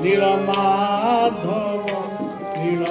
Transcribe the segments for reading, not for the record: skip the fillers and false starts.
नीलमाधव नील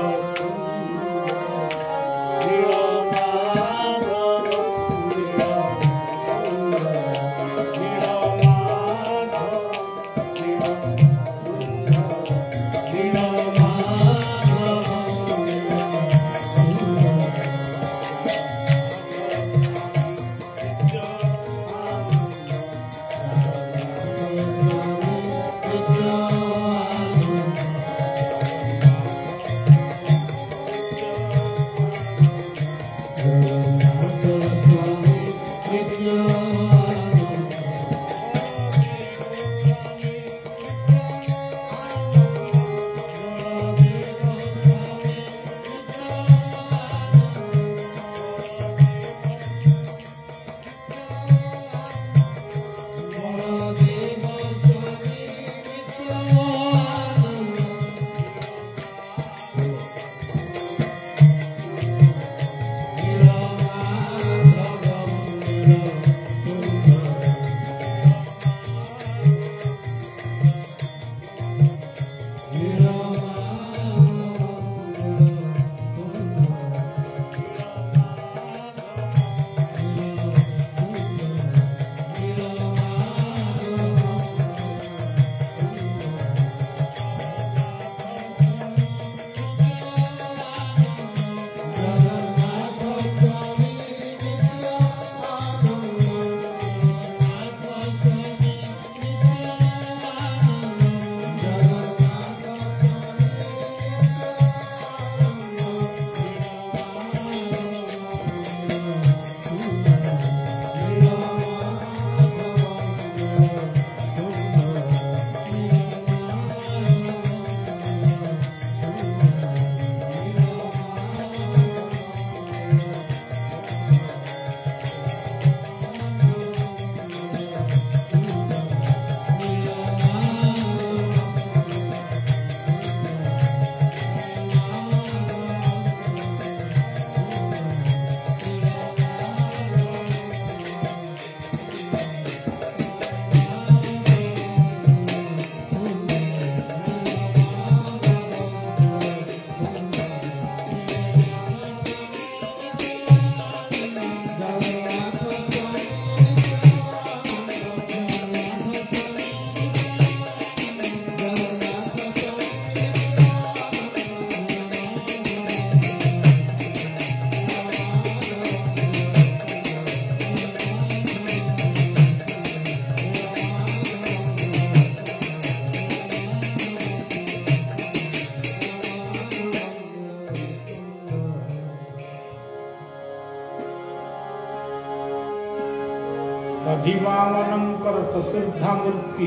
दधिवामनंकर चतुर्धा मूर्ति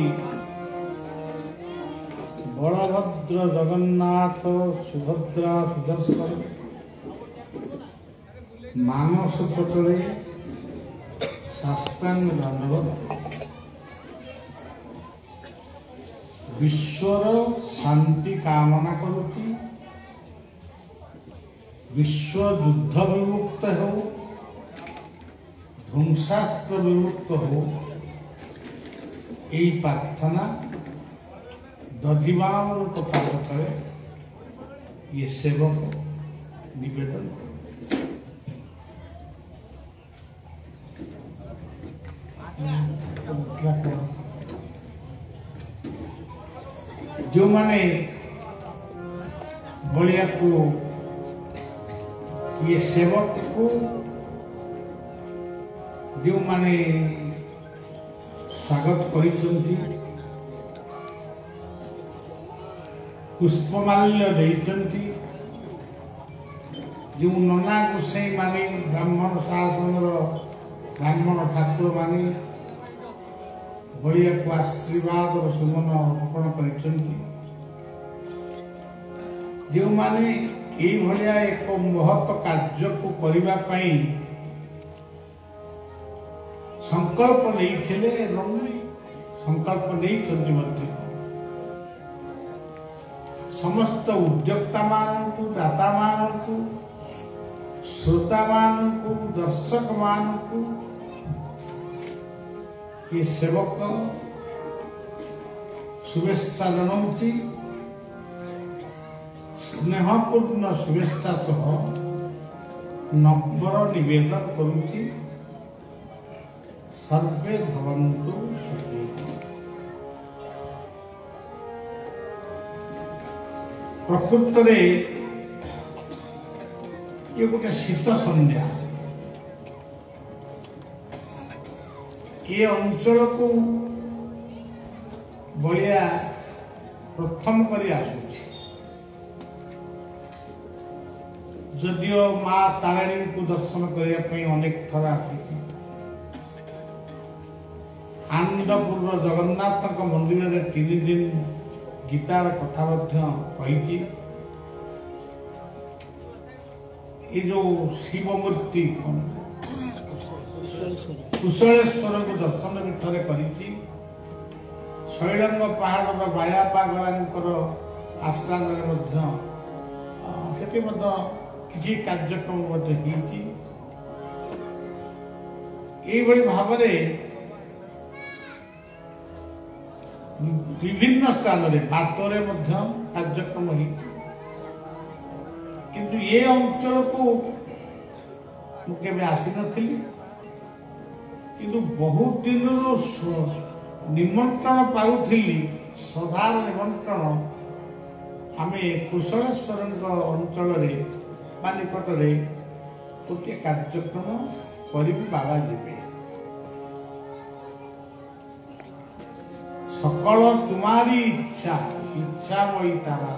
बलभद्र जगन्नाथ सुभद्रा सुदर्शन मानस पटरे साष्टांग दंडवत विश्वर शांति कामना करुची विश्व युद्ध विमुक्त हो ध्वंसास्त्र विमुक्त हो यही प्रार्थना दधिवामन को पाठ करे ये सेवक निवेदन जो माने बलिया को ये सेवक को जो माने स्वागत करिसंती पुष्पमाल्य देइसंती जो नना गोसाई माने ब्राह्मण शासन ब्राह्मण ठाकुर माने बलिया को आशीर्वाद और सुमन अर्पण करिसंती जो माने ए भलिया एक महत् कार्य को करिबा पई संकल्प नहीं थे संकल्प नहीं मध्य समस्त उद्योक्ता मानू दाता मानू श्रोता मानू दर्शक मानू ये सेवक शुभेच्छा जनाऊँगी स्नेहपूर्ण शुभेच्छा सह नम्बर निवेदन करुछि सर्वे भवन्तु सुखी। प्रकृत रे ये गोटे शीत संध्या ये अंचल को बलिया प्रथम करी आसुछि। जदियो माँ तारिणी को दर्शन करने अनेक थर आसी आनंदपुर जगन्नाथ मंदिर में 3 दिन गीतार कथा कही ये जो शिव मूर्ति कुशलेश्वर को दर्शन भी थे करी शैलंग पहाड़ बायापा गलांकर आस्थान किसी कार्यक्रम भाव विभिन्न स्थान बातरे कार्यक्रम किंतु ये अंचल को केवे आसी नथिली किंतु बहुत दिन निमंत्रण पाउथिली सदार निमंत्रण आमे कुशलेश्वर अंचल निकट गोटे कार्यक्रम करी बाबा जीवे सकल तुम्हारी इच्छा इच्छा वही तारा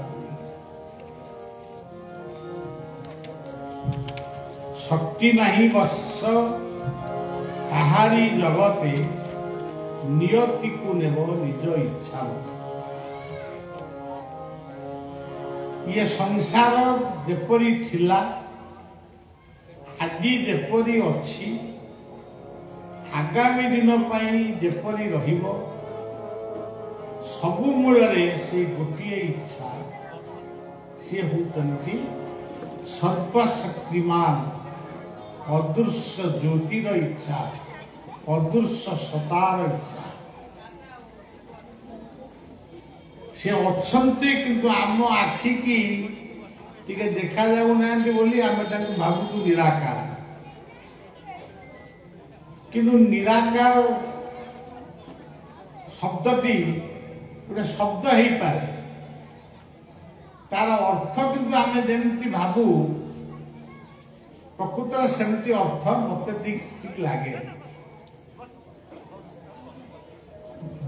शक्ति नहीं बस ताहारी जगते नियति को नेब निज इच्छा। ये संसार जेपरी थिला आज जेपरी अछि आगामी दिन पाई जेपरी रहिबो सबु मूल से गोटे इच्छा सी होती सर्वशक्तिमान अदृश्य ज्योतिर इच्छा अदृश्य सतार इच्छा से अच्छे किंतु आम आखि की टिके देखा जाऊ ना बोली आम भावुँ निराकार किंतु निराकार शब्दटी गोटे शब्द हो पाए तार अर्थ किंतु आम जमी भावु प्रकृत सेमती अर्थ मत ठीक लगे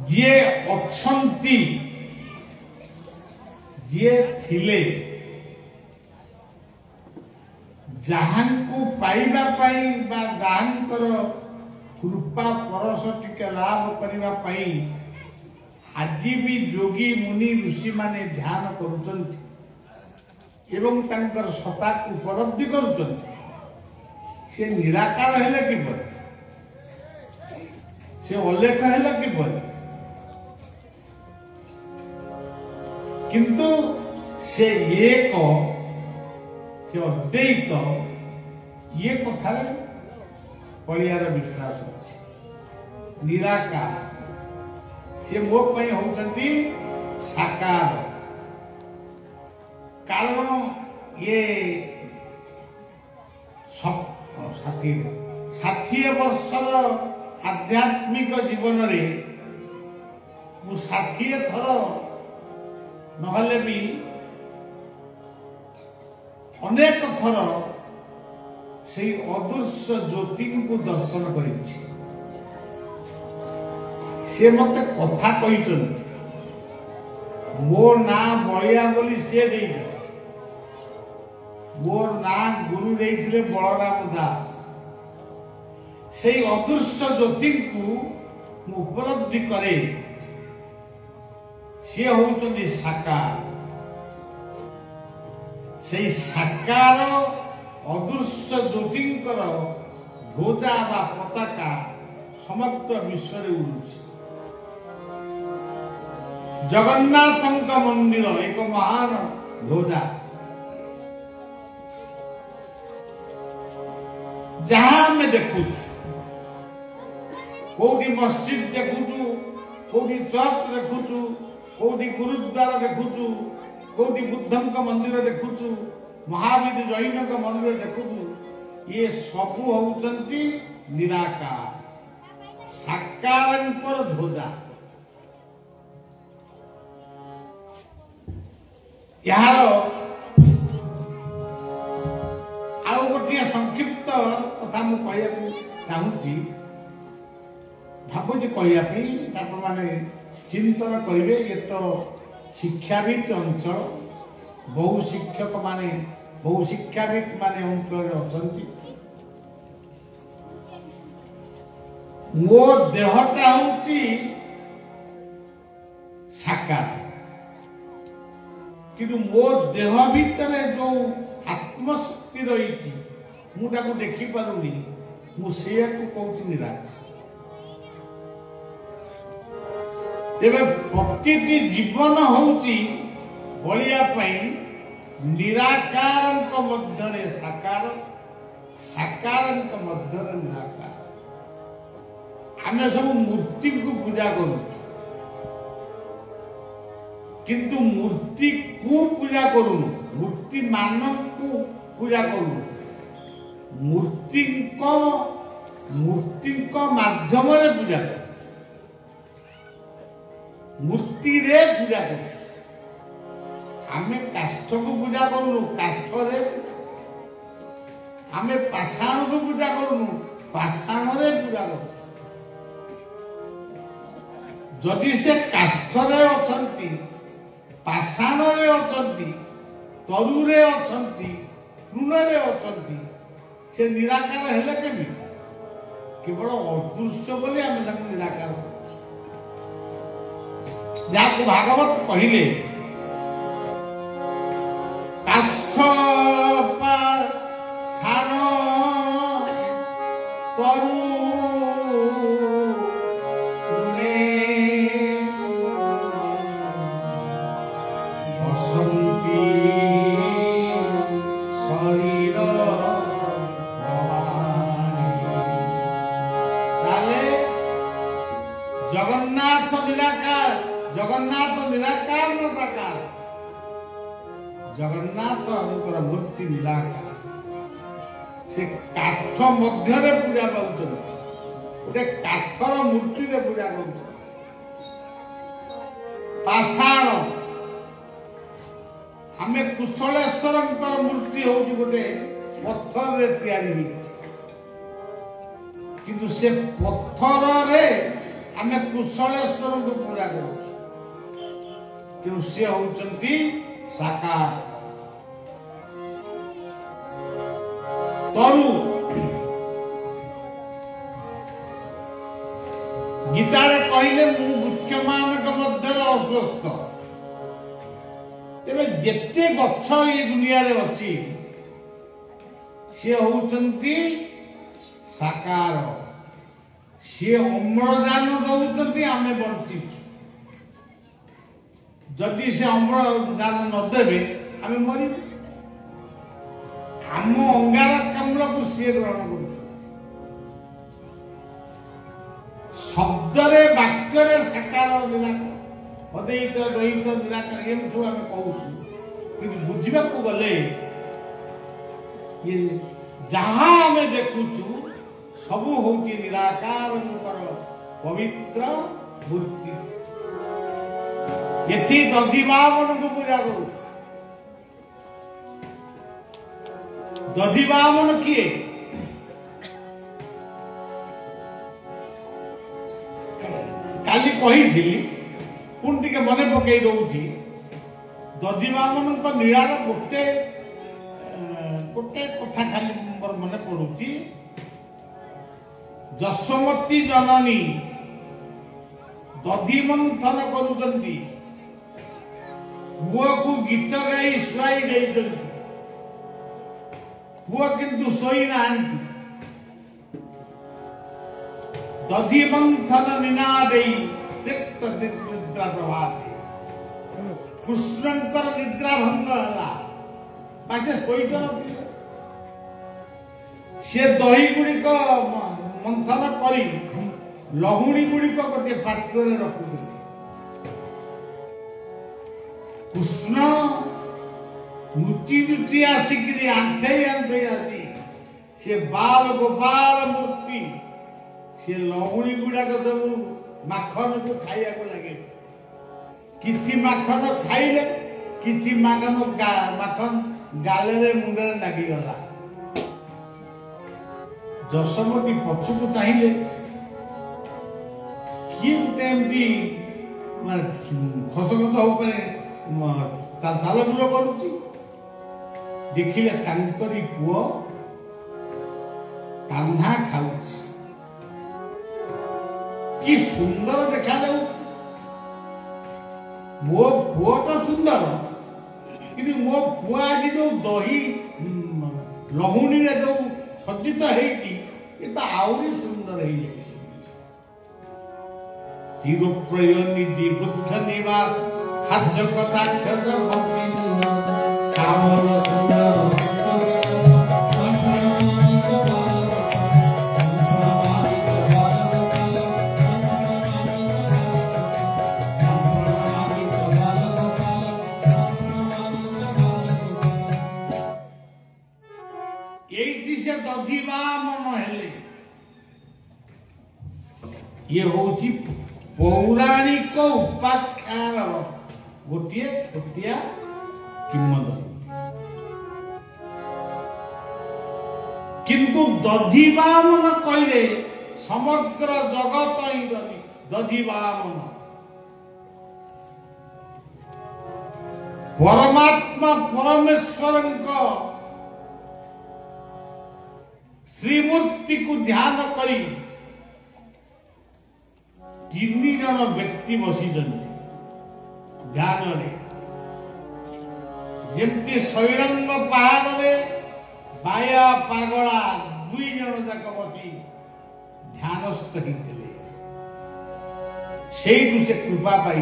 जी अच्छी जी थिले जहां को पाइबा पाई बा दानकर कृपा परस टिके लाभ करबा पाई आज भी जोगी मुनि ऋषि माने ध्यान करुचंती एवं तांकर सत्ता को उपलब्धि करुचंती से निराकार हेले किपरि से अलेख हेले किपरि किंतु से एक से अद्वैत ये कथा परियार विश्वास अच्छे निराकार से मो होती साकार कारण ये 60 वर्षर आध्यात्मिक जीवन रे मु 60 थर नहले भी अनेक थर से अदृश्य ज्योति को दर्शन करी से मत कथा कही मो ना बलिया बोली सी दे मोर ना गुरु देते बलराम दास से अदृश्य ज्योति को उपलब्धि करे सी होती साकार से साकार अदृश्य ज्योतिंकर ध्वजा बा पताका समग्र विश्व उड़ुछि जगन्नाथ मंदिर एक महान ध्वजा जहां में देखु कोटी मस्जिद देखु कोटी चर्च देखु कोटी गुरुद्वार देखु कोटि बुद्धंक मंदिर देखुचु महावीर जैन मंदिर देखुचु ये सबू होउचंती निराकार साकारंकर ध्वजा यार आउ गोटे संक्षिप्त कथा मु कहया चाहूची भावुची कहया माने चिंतन करिवे ये तो शिक्षाविद अंचल बहु शिक्षक माने बहु शिक्षाविद माने अंचल अछंती मो देहटा होची साकार किंतु मो देह भितर जो आत्मशक्ति रही मुझा देखी पारुनी मुझे कहूँ निराकार तेरे प्रति जीवन होची बलिया निराकार मध्य साकार साकार मध्य निराकार आम सब मूर्ति को पूजा करूँ किंतु मूर्ति को पूजा करूँ मूर्ति मानव को पूजा करूँ मूर्ति माध्यम पूजा कर मूर्ति रे पूजा कर आमे काष्ठ को पूजा करूँ काष्ठ रे आमे पाषाण को पूजा करूँ पाषाण रे पूजा करूँ जदि से काष्ठ रे अछंती पाषाण रे अछंती तरु रे अछंती तृण रे अछंती से निराकार हेले केमी केवल अदृश्य बोली आमे ताको निराकार जाको भागवत कहिले काष्ठ पाषाण तरु जगन्नाथ निराकार जगन्नाथ निराकार प्रकार जगन्नाथ मूर्ति निराकार से काठ मध्य पूजा पाउछ गोटे काठर मूर्ति रे पूजा कर पाषाण आमे कुशलेश्वर मूर्ति होउची गोटे पत्थर रे तैयारी किंतु से पत्थर रे आमे कुशलेश्वर को पूजा करूँ से होउचंती साकार तरु गीतारे कहले मु वृक्ष मानक मध्य अस्वस्थ तेरे जेते गच्छ ये दुनिया रे अछि से होउचंती साकार सी अम्लजान दौरान आम बंची जदि से अम्लजान नदेवे आम मर आम अंगारकाम्ल को सी ग्रहण कर शब्द वाक्य साकार निराकार अद्वैत द्वैत निराकार ये सब आम कहूँ कि बुझा गले ये जहाँ आम देखुचु सबू हूँ निराकार पवित्र मूर्ति ये दधिवामन को पूजा करू दधिवामन किए काली कही पुणी टे मन पकई दौची दधिवामन नीलार गोटे गोटे कथा खाली मोर मन पड़ुची जशमती जननी दधि मंथन करुचंती पुआ को गीत गाई शुआई देइचंती पुआ किंतु सोई नांती दधि मंथन निनादेई चित्त निद्रा प्रभाते कृष्णंकर निद्रा भंग हला बाके सोई तो से दही गुड़िक मंथन करी लहुणी गुड़िक गोटे पात्र रखुते कृष्ण नुची आसिक आंठे आसी से बाल गोपाल मूर्ति से लहुणी गुड़ाक सब माखन को खाइया को लगे किसी माखन खाइले किसी माखन गाले मुंडे लागिगला जशोमती पछकू चाहिए किए गोटे एमती खसखस तालपुर करुच्ची देखिले तांकरी पुओ कान्हा खाऊची कि सुंदर देखा जाऊ मो पुओ तो सुंदर कि मो पुओ आज जो दही लहुणी जो सज्जित है आहरी सुंदर है तीरप्रय निधि बुद्ध निवास हास्य कटाक्ष से दधिवा मन हेले ये होची पौराणिक उपाख्यान गोटे छोटिया किंवदंती किंतु दधिवामन कहले समग्र जगत ही दधिवामन परमात्मा परमेश्वर श्रीमूर्ति को ध्यान करी तीन जन व्यक्ति बसी ध्यान जमती शैरंग पहाड़ बाया पागला दुई जन जाक बसी ध्यानस्थ होते से कृपा पाई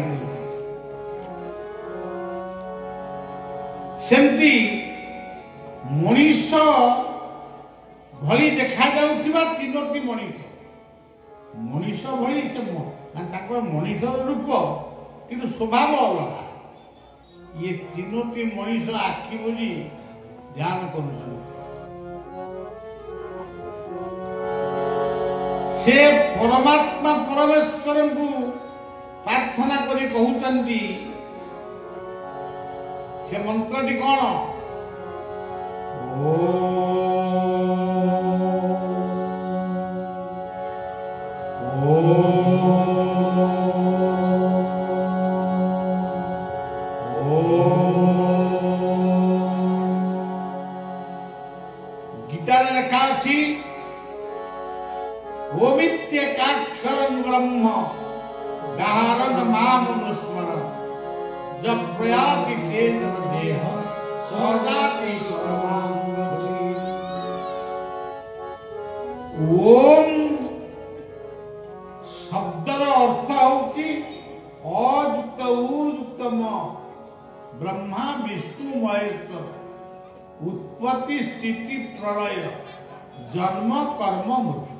सेमती मनीष भली देखा जाउथिबा तीनोटी मनीष मनीष भली मनीष रूप किंतु स्वभाव अलग ये तीनोटी मनीष आखि बुझी ध्यान कर से परमात्मा परमेश्वर को प्रार्थना करी कहउचंती से मंत्रटी कौन गीतार लेखा अच्छी ओमित्येकाक्षरं ब्रह्म गाहरन मामनुस्मरन् जब प्रयाति केन्द्र देह सजाति परमांगली ओम शब्दर अर्थ होती अयुक्त उयुक्तम ब्रह्मा विष्णु महेश्वर उत्पत्ति स्थिति प्रलय जन्म कर्म मृत्यु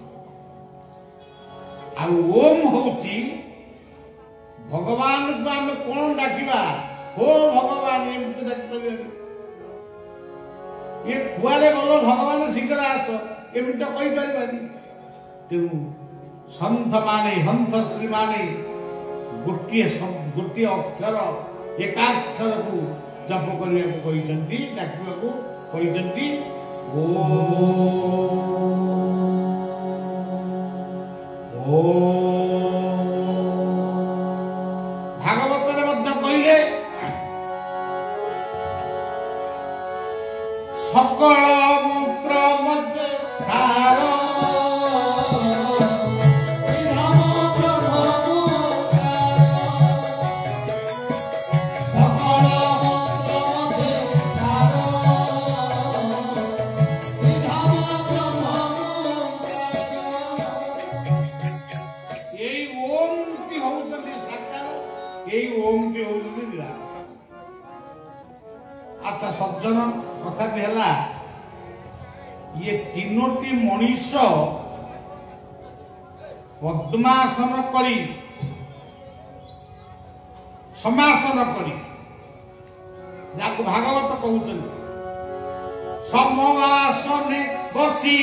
आ ओम होची भगवान को आम कौन डाकिबा हो भगवान एमती डाक ये कुआरे गलो भगवान शीघ्र आस एमती कही पारिबानी तेणु संत माने हंत श्री माने गोटे अक्षर एकाक्षर को जप करने को डाकवा को भागवत कहले सकल मंत्र मध्य सार सज्जन कथा है ये तीनोटी मनीष पद्मासन करी समासन करी ଯାହାକୁ ଭାଗବତ କହୁଛନ୍ତି। ସମଆସନେ ବସି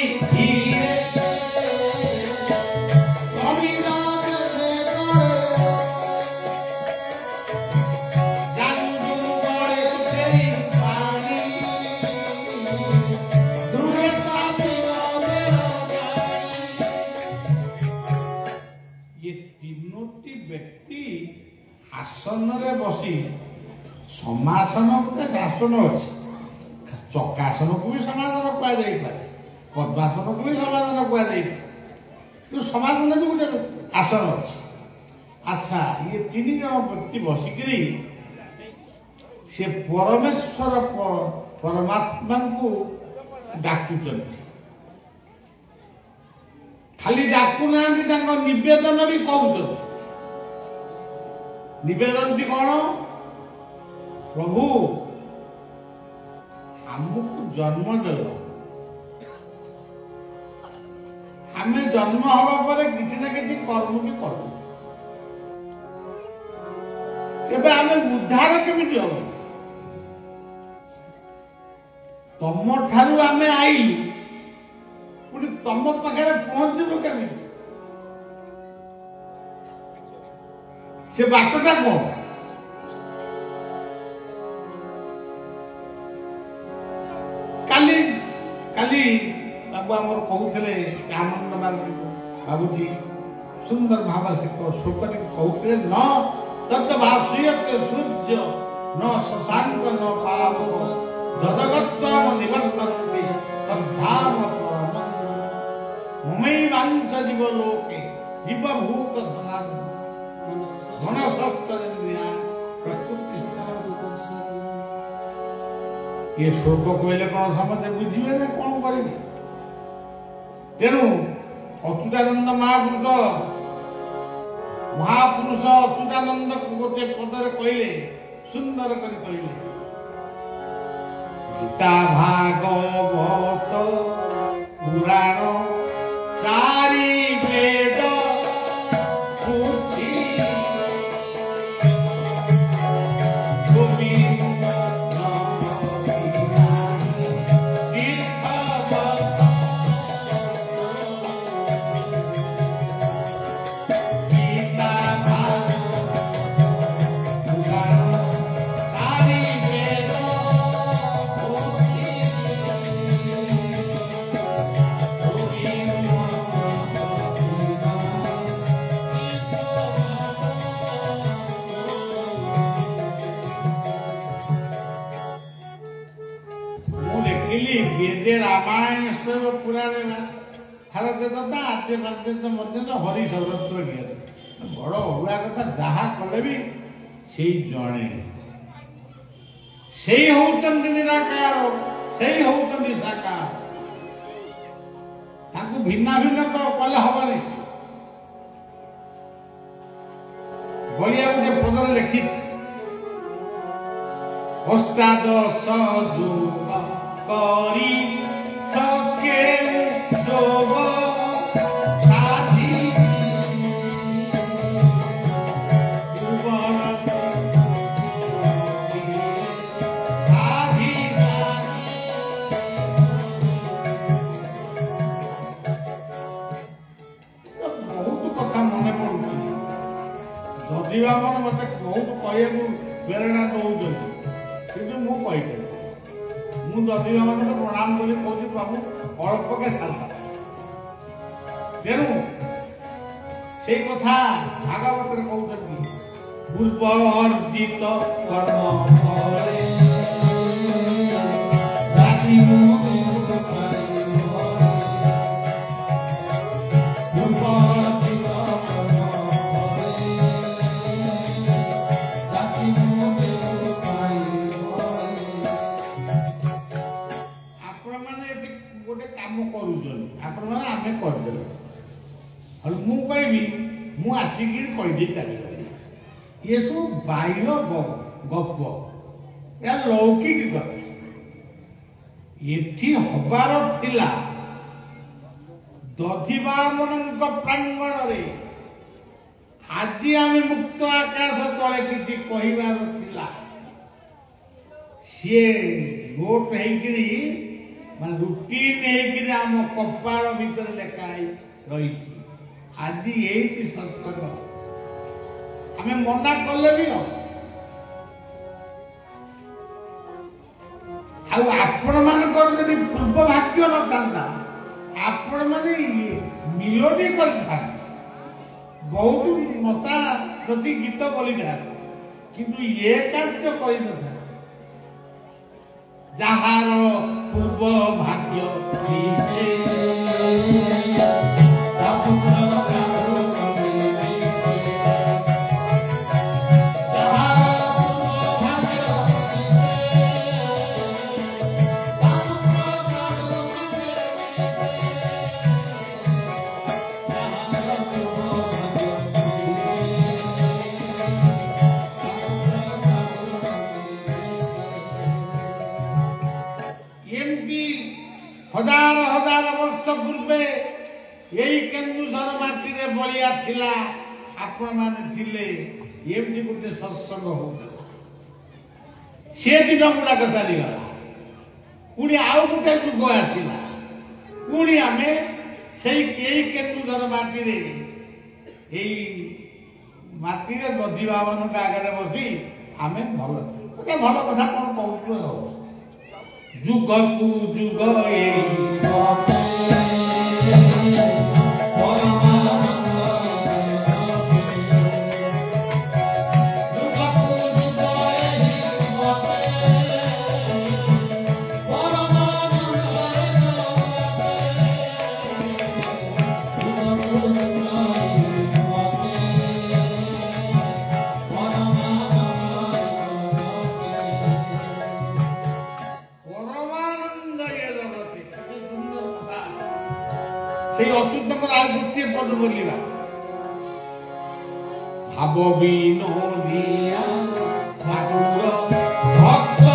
आसନରେ ବସି ସମାସନ ଗୋଟେ ଆସନ ଅଛି। ଚକାସନକୁ ବି ସମାସନ କୁହାଯାଇପାରେ, ପଦ୍ମାସନକୁ ବି ସମାସନ କୁହାଯାଇପାରେ, କିନ୍ତୁ ସମାସନ ବି ଗୋଟେ ଆସନ ଅଛି। ଆଚ୍ଛା, ଇଏ 3 ଜଣ ବ୍ୟକ୍ତି ବସିକିରି ସେ ପରମେଶ୍ୱର ପରମାତ୍ମାଙ୍କୁ ଡାକୁଛନ୍ତି। ଖାଲି ଡାକୁନାହାନ୍ତି, ତାଙ୍କ ନିବେଦନ ବି କହୁଛନ୍ତି। निवेदन कौन? प्रभु हमको जन्म दे, आम जन्म हवा पर किसी ना किसी कर्म भी करूँ, आम उद्धार केमी हम तुम ठारू आम आई पुणी तुम पाखे पहुंचबू केमी? से बाटटा कौन? काली काली बाबू आमर कहते आनंद बाबूजी सुंदर भाव से शोकटी कहते न तद भाष्यते सूर्य न शशांक न पावक जदगत्वम निवर्तन्ते तद्धाम परमं ममैवांश जीव लोके जीवभूत सनातन ये शोक कहले कौन समझे बुझे ना कौन करेंगे? तेणु अच्युतानंद महापुरुष अच्युतानंद को गोटे पदरे कहले, सुंदर कर कहले, गीता भागवत पुराण चारि वेद रामायण पुराण भारत दादा आद्य पर्यंत हरि सर्वत्र ज्ञात बड़ अड़ुआ कथा जहा कले भी से जड़े से होउचंदी निराकार से होउचंदी साकार ताकू भिन्ना भिन्न तो कले हबनी। बलिया गोटे पदर लिखि अष्टादश युग करी सके जोग साथी बहुत कथा मन पड़ू जदि बाबा मत बहुत कह प्रेरणा दौर कि मुझे दधि मान प्रणाम कर कहूँ प्रभु अल्प के शांत तेणु से कथा भागवत कहते पूर्व अर्जित कर्म ये सब बाह्य गप या लौकिक कथा ये हबार थिला दधिबामन प्रांगण रे आज आम मुक्त आकाश तले कि कहबार थिला सी गोट मान रुटीन आम कपाल भीतर लेखाई रही आज ये सत्संग आम मना कले भी आपण मान पूर्व भाग्य न था आपण मैंने मिलोडी कर बहुत मता प्रति गीत बोली किंतु ये कार्य कर जहार पूर्व भाग्य हजार हजार वर्ष पूर्वे यही केन्दुसर माटी रे बलिया थिला आपण माने थिले एमती गोटे सत्संग हो से दिन गुड़ाक चलीगला पुणी आउ गोटे जुग आसला पुणी आम से केन्दुसर माटी रे माटी रे दधी बाबन आगे बसी आम भल गोटे भल कथा कौन कहूँ जुग कु जुग अच्युत गोटे पद बोलिया भाव विनोदिया भक्त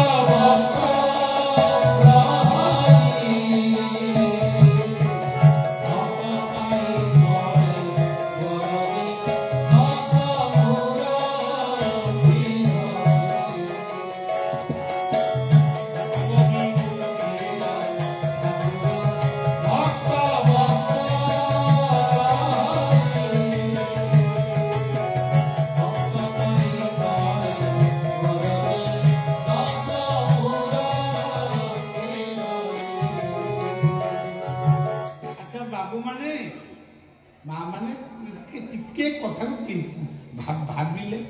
बाबू माने माँ माने टिके कथा भाविले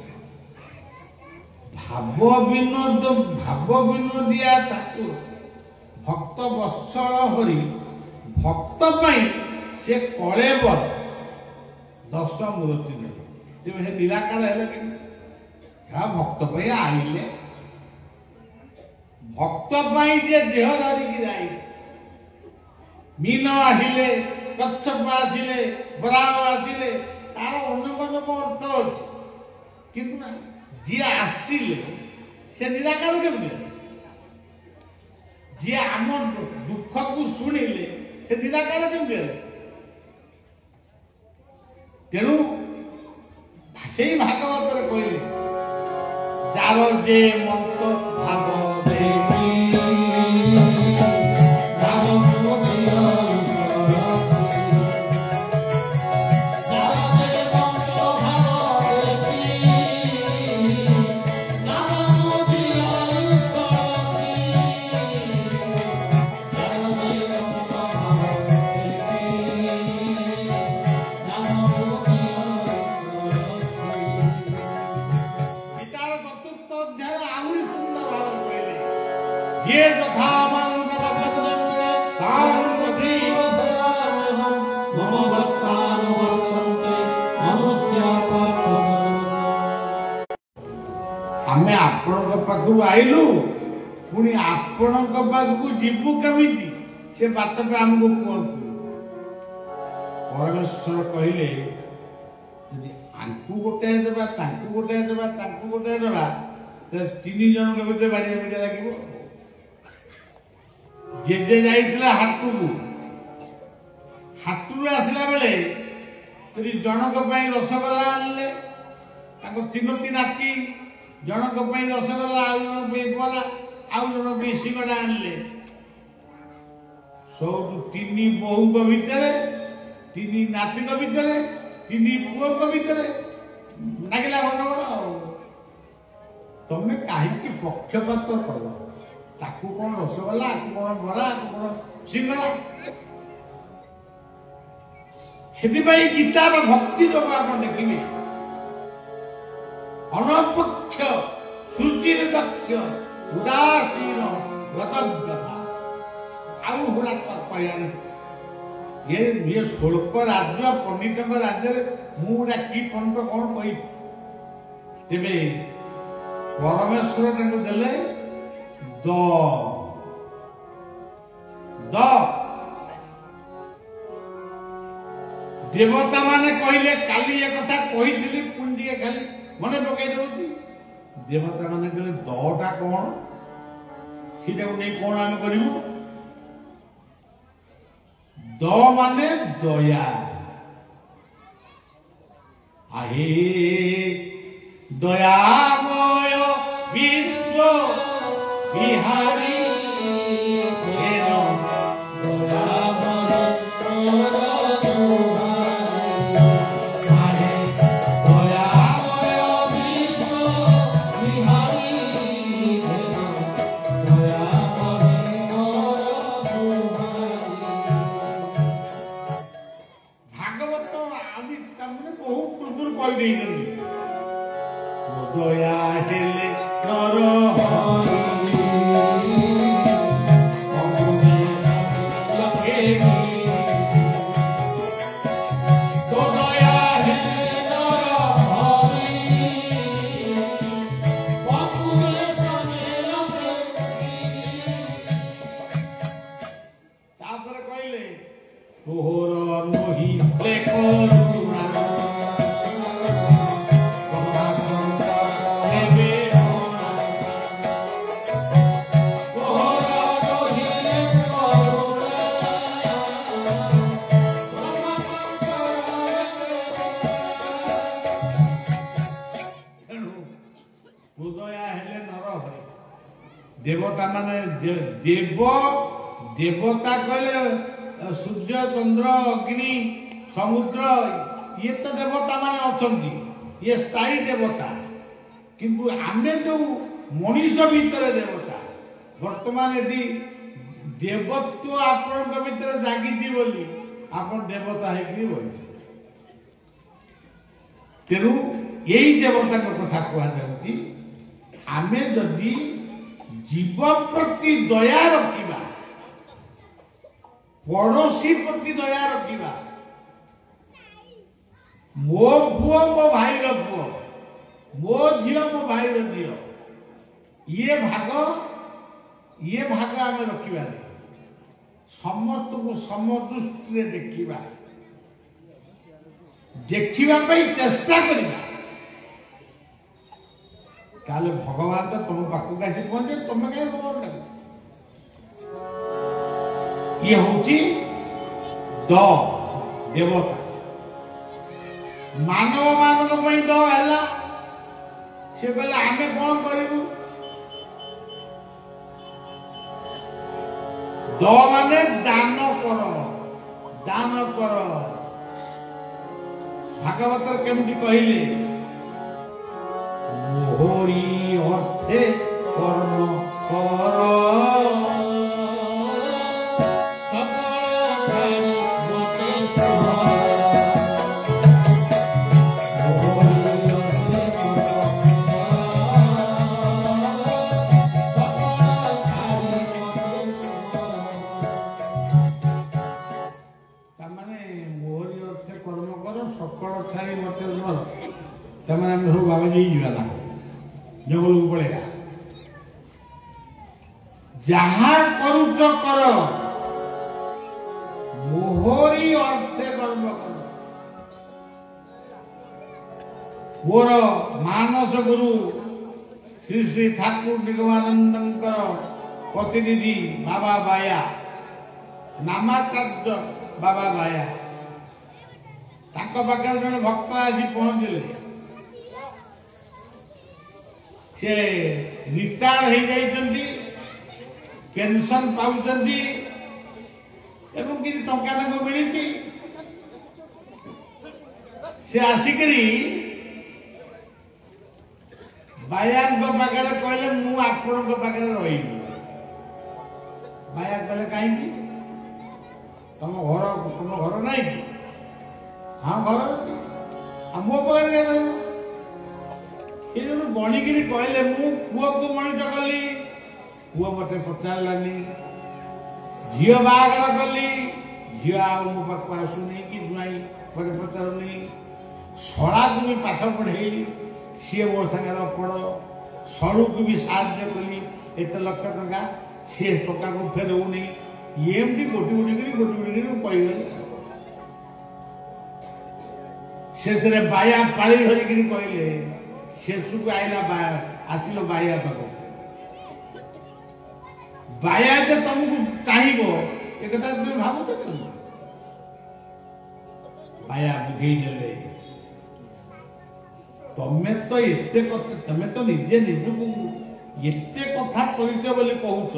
भाव विनोदिया ताकू भक्त वत्सल हरि भक्त पाई से कलेब 10 मूर्ति ने निराकार है भक्त पाई आइले भक्त पाई जे देह धरिकी जाए मीन आसिले कच्छप आसिले बराह आसिले तार अनुगमन अर्थ अच्छे किंतु जी आसिले से निराकार केमती जी आम दुख को शुणिले से निराकार केमती तेणु से भागवत कहले जार जे मंत भाव ये तथा आमे आपण पाखु आइलु पुणी आपण पाखु जीवु केमिति से बातटा हमको कहतु परमेश्वर कहले यदि आंकु गोटे देबा तांकु गोटे देबा तांकु गोटे देबा तो 3 जन के बाड़िया पिटा लागिबो जेजे जाइतिला हातु आसला बेले यदि जनक पई रसगोल्ला आनले ताको 3टी नाती जनक पई रसगोल्ला आलू पे बोला आउ जन भी सिंगड़ा आनले सब तीन बहु भितर तीन नाती भितर तीन पुओ भितर नागिला गंडगोल तमें कहीं पक्षपात कर ताकू कौन रसगोल्ला कौन बरा कौन सिंगड़ा से गीतार भक्ति जो आप देखिए अनपक्ष सुचिर दक्ष उदासीन गतव्यता आउ गुड़ा कहने ये स्वल्प राज्य पंडित राज्य मुझे कि पंडित कौन कही तेरे परमेश्वर देले द देवता माने कहले काली एक कथा कही पुंडी खाली मन पकई दौर देवता माने कहले दटा कौन सीटा को नहीं कौन आम करू द माने दया आहे दयामय विश्व बिहारी दया हेले नर कहले तोहर नही देवता माने देव देवता कहले सूर्य चंद्र अग्नि समुद्र ये तो देवता माने अछंती ये स्थायी देवता किंतु आमे जो मनीष भीतर देवता वर्तमान यदि देवत्व आपण भीतर जागी बोली आपण देवता है तेणु यही देवता कथा कहुच्छी आमे जदि जीव प्रति दया रखा पड़ोशी प्रति दया रखा मो पुओ मो भाई पुओ मो झी मो भाई झी ये भाग आम रखा समस्त को समदृष्टि देखा चेष्टा करवा ताले भगवान तो तुम पाखक आसी पहुंचे तुम कहीं भगवान ये हूँ द देवता मानव मानव द है से कहले आमे कौन करू द माने दान कर भागवत केमती कहले मोहरी अर्थे कर्म कर बाबा जी जीवाला जंगल को पड़ेगा जहाँ करुच कर मोहरी अर्थे कर्म कर मोर मानस गुरु श्री श्री ठाकुर निगमानंद प्रतिनिधि बाबा बाया नामाचार्य बाबा बाया पाखे जन भक्त आसी पहुंचले से रिटायर हो जाइछन्ती पेंशन पाउछंती एवं कि टंका ताको मिलिछि से आसिकरी बाया पाखे कहले मु आपण पाखे रही बाया कहले कहीं तुम घर ना कि हाँ घर मो पाखे ये बणिकी कहले मु पुआ को मनिष कली पुआ मत पचारानी झील बाहागर कली झील मो पाक आसुनी कि जुआई मत पचारूनी सड़ा तुम्हें पाठ पढ़े सी मो सागर पढ़ सड़ू को भी साहय कली एत लक्ष टका सी टका को फेरऊनी एमती गोटी गोटी कहीगली से बाया पाड़ी धरिकी कहले शेषु को आईला आसिल बाया पाख बाया जे तुमको चाहिए एक तुम भाव बाया बुझे तमें तो एते तमें तो निजे निजक एते कथा कहच बोली कहूच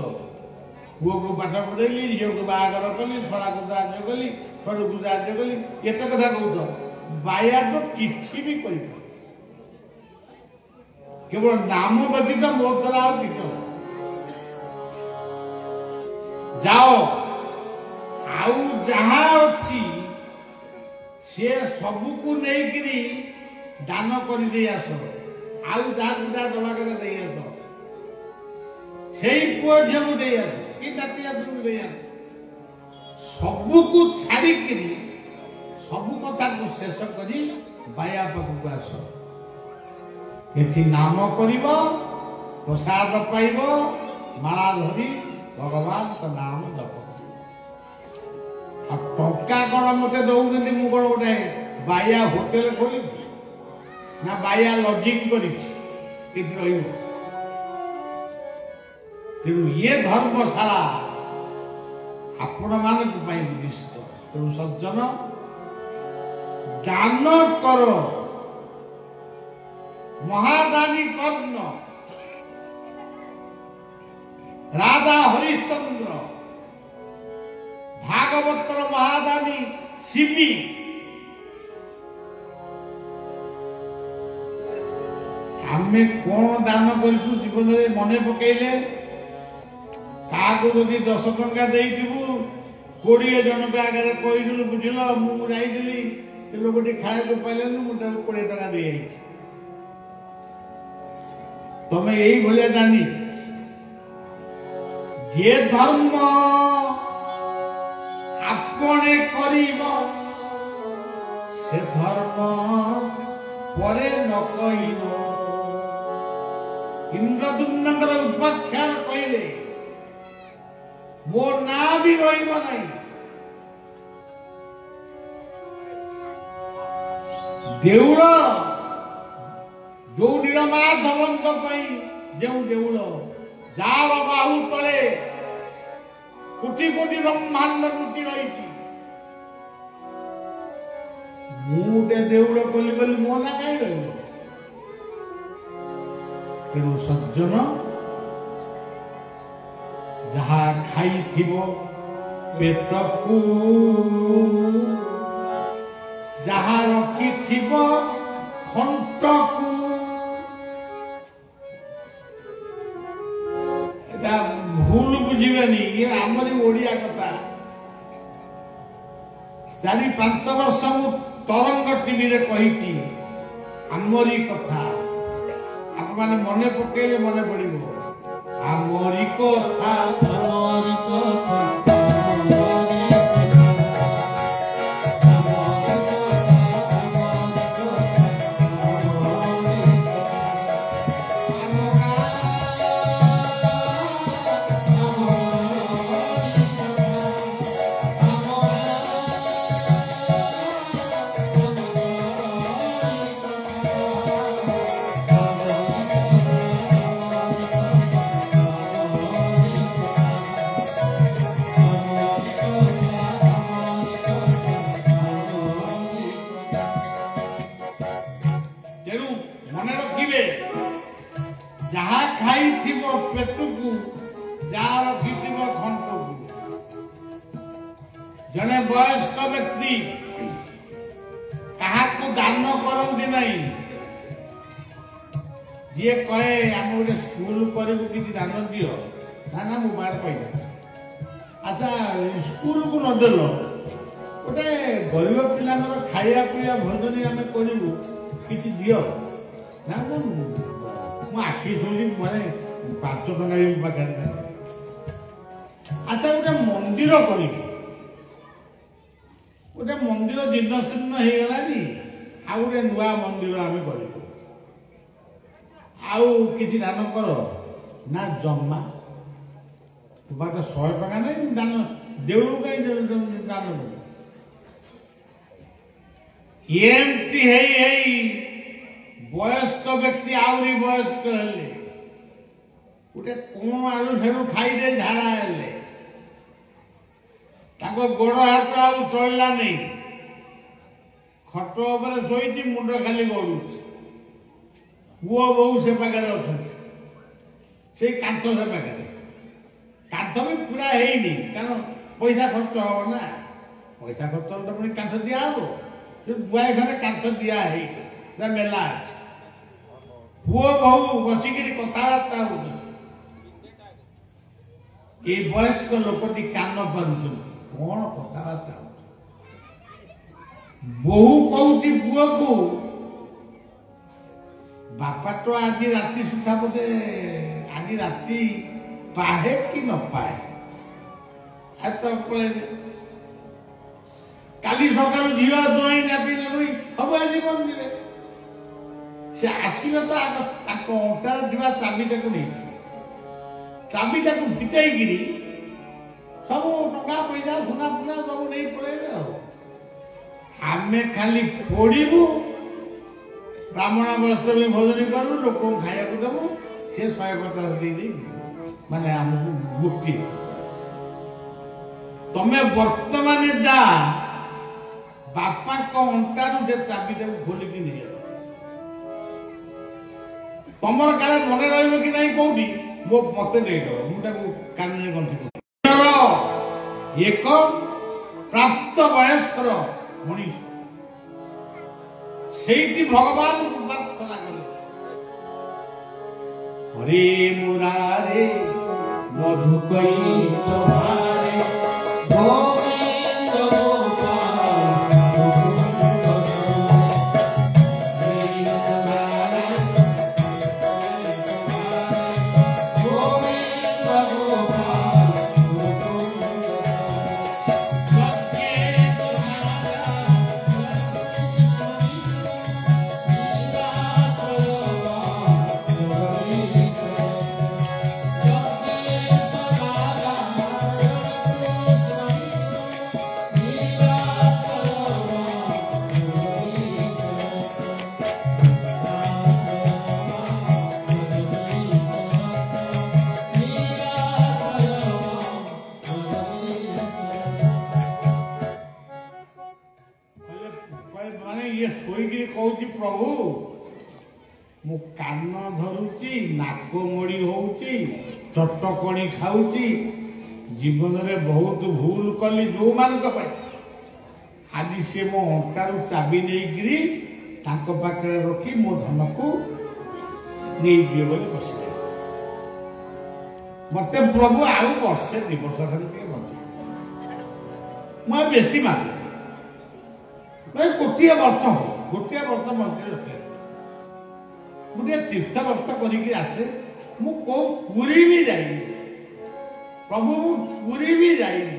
पुओ को पाठ पढ़ेली झील को बाहागर कली छड़ा को साहय कली छड़ू को साहय कली एत कथा कहूच बाया तो किसी भी कर केवल नाम व्यतीत मो द्वारा कित जाओ आउ जहा अच्छी से सबको नहीं दान कर आस आउ जहाँ दवा कथा दे आस से पुओ झील को दे आस कि जाति को दे आस सबको छाड़ी सबू कथा को शेष करी बाया पाखक आस एथि नाम करिब प्रसाद पाइब माला धरी भगवान का नाम जप टंका कौन मत दौरान मु कौन गोटे बाया होटेल खोल ना बाया लजिंग कर ये धर्मशाला आपण मानक उद्दिष्ट तेणु सज्जन दान कर महादानी कर्ण राजा हरिश्चंद्र भागवतर महादानी शिवी आमे कौन दान करूँ जीवन में मन पकईले क्या जदि 10 टंका देबू 20 जन आगे कहीदु बुझल मुझे लोक खाया पाइले मुझे 20 टका दे तमें यही भलिया दानी जे धर्म आपने करीब से धर्म परे न कहीन इंद्रदुम्नकर उपाख्यान कहले मो ना भी रही नहीं देउल जो नीलमाधव जो देउल जार बाहु तले कोटि कोटि ब्रह्मांड लुचि रही मुझे देउल कली बोली मो ना कहीं रही तेणु सज्जन जहा खाई पेट को जहा रखी खंट को भूल बुझेनि ये आमरी ओडिया कथा 4-5 वर्ष मु तरंग टीवी रे कही आमरी कथा आप माने मने पकेले मने पड़िबो आमरी कथा जहा खाई पेट को जहा रखी जने वयस्क व्यक्ति क्या दान करती नहीं जी कहे आम गोटे स्कूल करूँ कि दान दियो ना ना मोबाइल पैसा अच्छा स्कूल को नदेल गोटे गरीब पिला खाया पीवा भोजन आम करूँ कि दियो ना मो आखि शुणी मैंने 5 टका भी पाखे अच्छा गोटे मंदिर कर गोटे मंदिर जीर्ण शीर्ण हो गला आ गोटे नुआ मंदिर आम कर किसी दान कर ना जमा बात 100 टका नहीं दान देऊ कहीं दान एमती वयस्क व्यक्ति आहरी वयस्क हेले गोटे कौन आलू फेरू खाई झाड़ा हेले गोड़ हाथ आ चलला नहीं खट उपर शोई मुंड खाली गड़ू पुओ बो से पाखे अच्छा से कांथ से पाखे कांथ भी पूरा है कारण पैसा खर्च हम ना पैसा खर्च तो पुणी कांथ दिया हम बुआ घरे कांथ दिया है मेला अच्छे पुओ बहु बसिक कथबार्ता हो वयस्क लोकटी कान पार्छ कौन कथबार्ता बहु कहती पुओ को बापा तो आज राति सुधा बोधे आज राति पाए कि न पाए तो काली सकाल झील जुआई नापी नई हम आज मंदिर से आसवे तो अंटा जा चाबिटा को नहीं चाबिटा को फिटाई सब टका पैसा सुना फुना सब नहीं पड़े आम खाली फोड़ू ब्राह्मण वैष्णवी भोजन करूँ लोक खाया देवु सी 150 दे माने आमको गोटे तमें वर्तमान जा बापा अंटार से चाबिटा खोलिक नहीं तमर काले मन रही कि नहीं कौटी मो मत नहीं मुझे कान गंथि एक प्राप्त वयस्कर मनीष से भगवान प्रार्थना कले हरे मुरारे मधुकैत भारे गोविंद प्रभु मु कान धरुची नाक मोड़ी होउची चटकणी खाऊची जीवन में बहुत भूल कली जो मान आज से मो अंटारू चाबी नहीं पाखे रखी मो धन को नहीं दिए बोली बस मत प्रभु आउ वर्षे 2 वर्ष खाली बचा मुझे बेसी मारे गोटे वर्ष हो गोटे वर्ष मंत्री रखे मुझे तीर्थ भक्त करसे मुरी भी जाइए प्रभु मुरी भी जाइए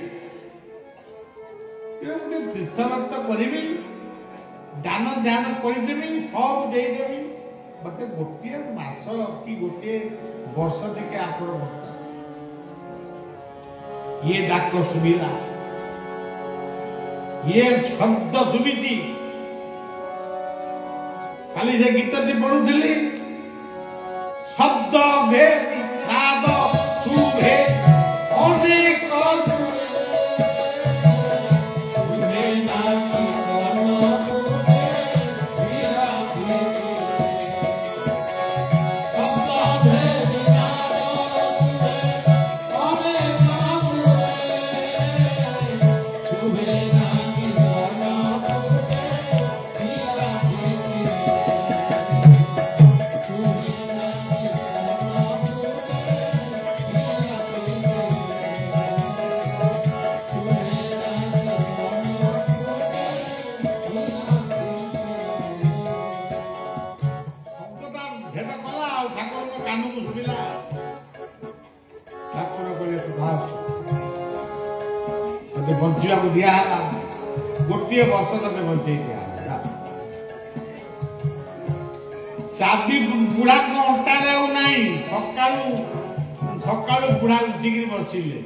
तीर्थ भक्त करी दान ध्यान करदेवी सब देदेवी मत गोटे मास कि गोटे वर्ष टे आप ये डाक सुविधा ये शब्द सुविधि खाली से गीत पढ़ुली शब्द भेद नाद सुभेद अनेक ବଞ୍ଚିବାକୁ ଦିଆହେଲା। ଗୋଟିଏ ବର୍ଷ ତତେ ବଞ୍ଚେଇ ଦିଆହେଲା। ଚାବି ବୁଢ଼ାଙ୍କ ଅଣ୍ଟାରେ ଆଉ ନାହିଁ। ସକାଳୁ ବୁଢ଼ା ଉଠିକିରି ବସିଲେ,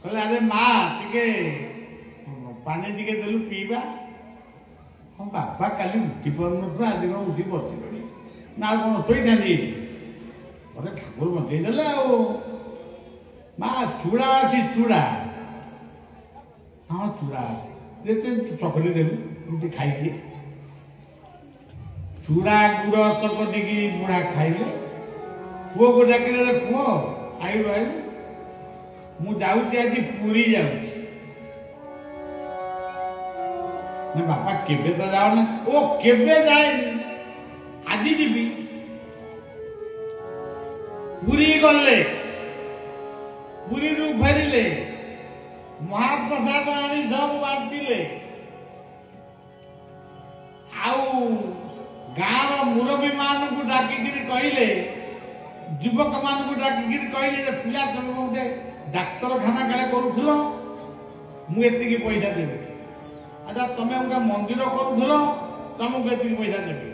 କହିଲେ ଆରେ ମା ଟିକେ ପାଣି ଟିକେ ଦେଲୁ ପିଇବା। ହଁ ବାପା କାଲି ଉଠି ପାରୁନଥିଲା, ଆଜି କଣ ଉଠି ବସିଲଣି ନା ଆଉ କଣ ଶୋଇଥାନ୍ତି? ମୋତେ ଠାକୁର ବଞ୍ଚେଇ ଦେଲେ ଆଉ। ମା ଚୁଡ଼ା ଅଛି? ଚୁଡ଼ା? ହଁ ଚୁଡ଼ା ଅଛି, ଚକଟି ଦେବୁ ଏମିତି ଖାଇଦିଏ। ଚୁଡ଼ା ଗୁଡ଼ ଚକଟିକି ବୁଢ଼ା ଖାଇଲେ। ପୁଅକୁ ଡାକିଲେ, ପୁଅ ଆଇଲୁ ଆଇଲୁ, ମୁଁ ଯାଉଛି ଆଜି ପୁରୀ ଯାଉଛି। ନା ବାପା କେବେ ତ ଯାଅ ନା? ଓ କେବେ ଯାଏନି, ଆଜି ଯିବି। ପୁରୀ ଗଲେ, ପୁରୀରୁ ଫେରିଲେ, ମହାପ୍ରସାଦ ଆଣି ସବୁ ବାଣ୍ଟିଲେ। ଆଉ ଗାଁର ମୁରବୀ ମାନଙ୍କୁ ଡାକିକିରି କହିଲେ, ଯୁବକ ମାନଙ୍କୁ ଡାକିକିରି କହିଲେ ଯେ ପିଲା ତମେ ଗୋଟେ ଡାକ୍ତରଖାନା କାଳେ କରୁଥିଲ, ମୁଁ ଏତିକି ପଇସା ଦେବି। ଆଚ୍ଛା ତମେ ଗୋଟେ ମନ୍ଦିର କରୁଥିଲ, ତମକୁ ଏତିକି ପଇସା ଦେବି।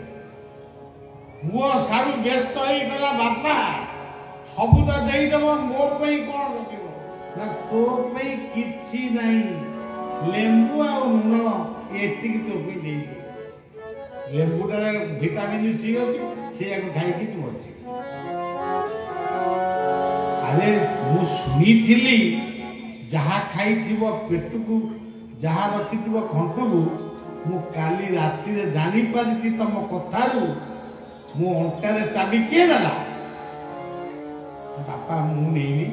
ପୁଅ ସାରୁ ବ୍ୟସ୍ତ ହେଇଗଲା, ବାପା ସବୁ ତ ଦେଇଦବ, ମୋ ପାଇଁ କଣ ରଖିବ? ନା ତୋ ପାଇଁ କିଛି ନାହିଁ, ଲେମ୍ବୁ ଆଉ ଲୁଣ ଏତିକି ତୋ ପାଇଁ ଦେଇଦେବି। ଲେମ୍ବୁଟାରେ ଭିଟାମିନ ସି ଅଛି, ସେଇଆକୁ ଖାଇକି ତୁ ଅଛି। ଆରେ ମୁଁ ଶୁଣିଥିଲି ଯାହା ଖାଇଥିବ ପେଟକୁ, ଯାହା ରଖିଥିବ ଖଣ୍ଟକୁ, ମୁଁ କାଲି ରାତିରେ ଜାଣିପାରିଛି ତମ କଥାରୁ ମୋ ଅଣ୍ଟାରେ ଚାବି କିଏ ଦେଲା? ବାପା ମୁଁ ନେଇନି।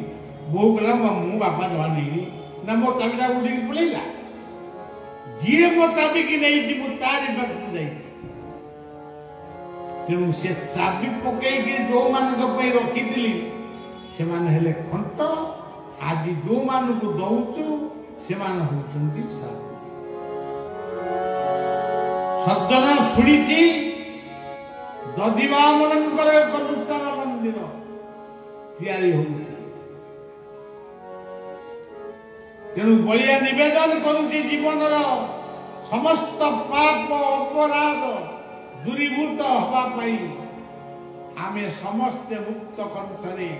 ବୋଉ କହିଲା ମୁଁ ବାପା ଜମା ନେଇନି। ନା ମୋ ଚାବିଟା ଉଠିକି ପଳେଇଲା। ଯିଏ ମୋ ଚାବିକି ନେଇଛି ମୁଁ ତାରି ପାଖକୁ ଯାଇଛି। ତେଣୁ ସେ ଚାବି ପକେଇକି ଯୋଉମାନଙ୍କ ପାଇଁ ରଖିଥିଲି ସେମାନେ ହେଲେ ଖଣ୍ଟ। ଆଜି ଯୋଉମାନଙ୍କୁ ଦଉଛୁ ସେମାନେ ହଉଛନ୍ତି ସାଧୁ। ସଜ୍ଜନ ଶୁଣିଛି ଦଧିବାମନଙ୍କର ଏକ ନୂତନ ମନ୍ଦିର ତିଆରି ହଉଛି। ତେଣୁ ବଳିଆ ନିବେଦନ କରୁଛି ଜୀବନର ସମସ୍ତ ପାପ ଅପରାଧ ଦୂରୀଭୂତ ହେବା ପାଇଁ ଆମେ ସମସ୍ତେ ମୁକ୍ତ କଣ୍ଠରେ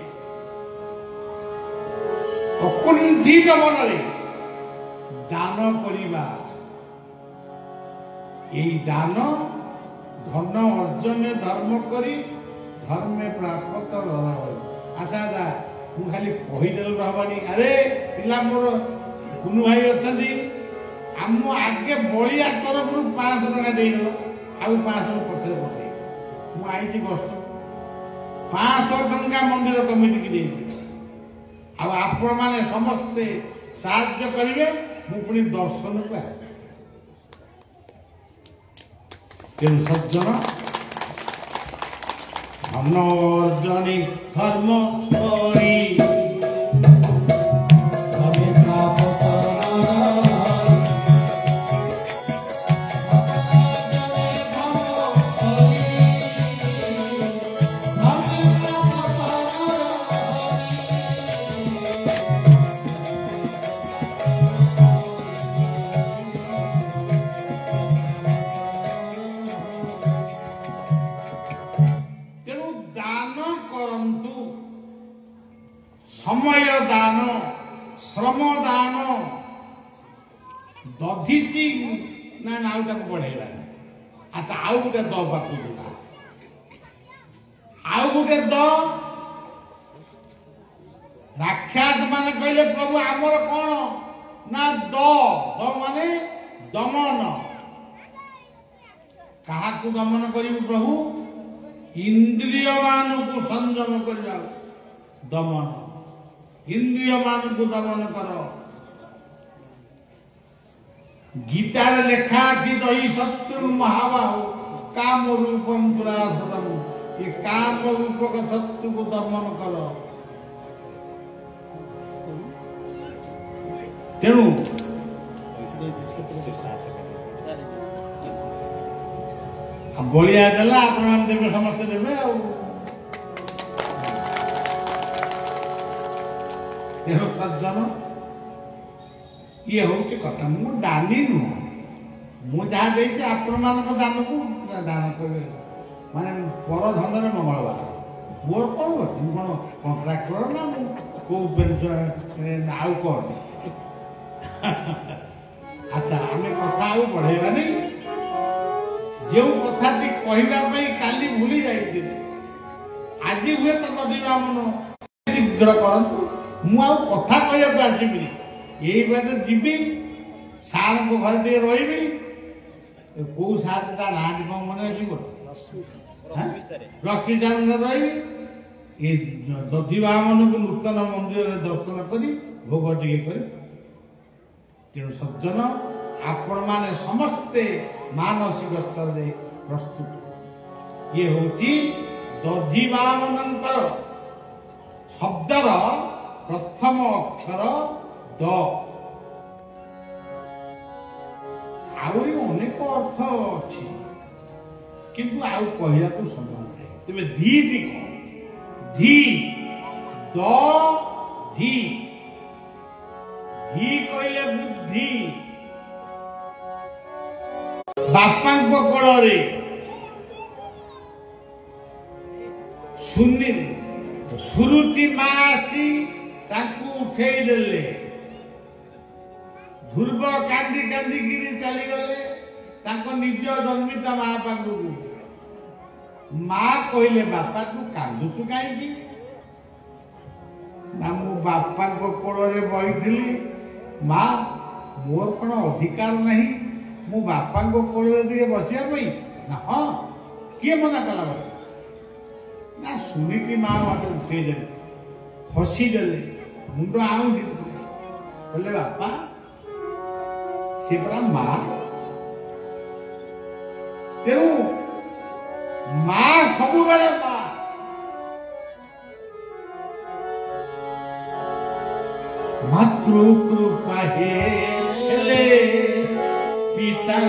ଅକୁଣ୍ଠିତ ମନରେ ଦାନ କରିବା। এই দান ধন অর্জনে ধর্ম করি ধর্মে প্রাপ্ত রহরি। আচ্ছা আচ্ছা ମୁଁ ଖାଲି କହିଦେଲେ ହବନି। ଆରେ ପିଲା ମୋର କୁନୁ ଭାଇ ଅଛନ୍ତି, ଆମ ଆଗେ ବଳିଆ ତରଫରୁ 500 ଟଙ୍କା ଦେଇଦେଲ, ଆଉ 500 ପଛରେ ପଠେଇ। ମୁଁ ଆଇଛି ଗଛ 500 ଟଙ୍କା ମନ୍ଦିର କମିଟିକି ଦେଇଛି। ଆଉ ଆପଣମାନେ ସମସ୍ତେ ସାହାଯ୍ୟ କରିବେ, ମୁଁ ପୁଣି ଦର୍ଶନକୁ ଆସିବି। ତେଣୁ ସଜ୍ଜନ ଧନ ଅର୍ଜନେ ଧର୍ମ କରି समय दान श्रम दान दधिची ना नाउटा बढ़ेगा। अच्छा आउ गोटे द बापू आउ गोटे द राक्षस माने कहले प्रभु आमर कौन ना द माने दमन। कहा दमन करू प्रभु? इंद्रिय मान को संयम करवा दमन। इंद्रिय मान को दमन कर। गीतार लेखा थी दही शत्रु महाबाहु काम रूपम दुरासरम। ये काम रूपक शत्रु को दमन कर। तेणु बलिया देला आपण देवे समस्त देवे। तेणु सज्जन ये हूँ कथा मु दानी नुह मु जहाँ देखिए आपण मान दान को दान कर माने पर धन मंगलवार मोर कौन कौन कंट्राक्टर ना कौ पेंशन आउ कौन अच्छा आम कथा आउ बढ़ेगा नहीं जो कथा कहवाई काली भूली जाइए आज हुए तो नदीमा मन शीघ्र करतु मु कथा कहवाक आसबि यही बाटे जीवी सार को घर टे रही कौ सार ता ना कौन मन लक्ष्मी सार रही ये दधिवा मन को नूतन मंदिर दर्शन कर भोग टे कर तेणु सज्जन आपण माने समस्ते मानसिक स्तर में प्रस्तुत ये हूँ दधिवा मन शब्दर प्रथम अक्षर द आउरी अनेक अर्थ अच्छी किंतु आउ कहला को संभव नहीं तेरे धी दी कौन धी द धी धी कहले बुद्धि बापा को कोड़े सुनी सुरुचि माँ आसी उठे देले ध्रुव कांदी कांदी गिरी चली गले निज जन्मिता माँ पाखक माँ कहले बापा तू कांदुचु कहीं ना मु बापा कोड़े बही माँ मोर कौन अधिकार नहीं मु बापा कोड़े दिए बसिया ना हाँ किए मना कला ना सुनिकी माँ मत उठे दे खसी देले मुंड आऊ बोले बापा से परा माँ तेणु माँ सब बेले माँ मातृकृपा हेले पिता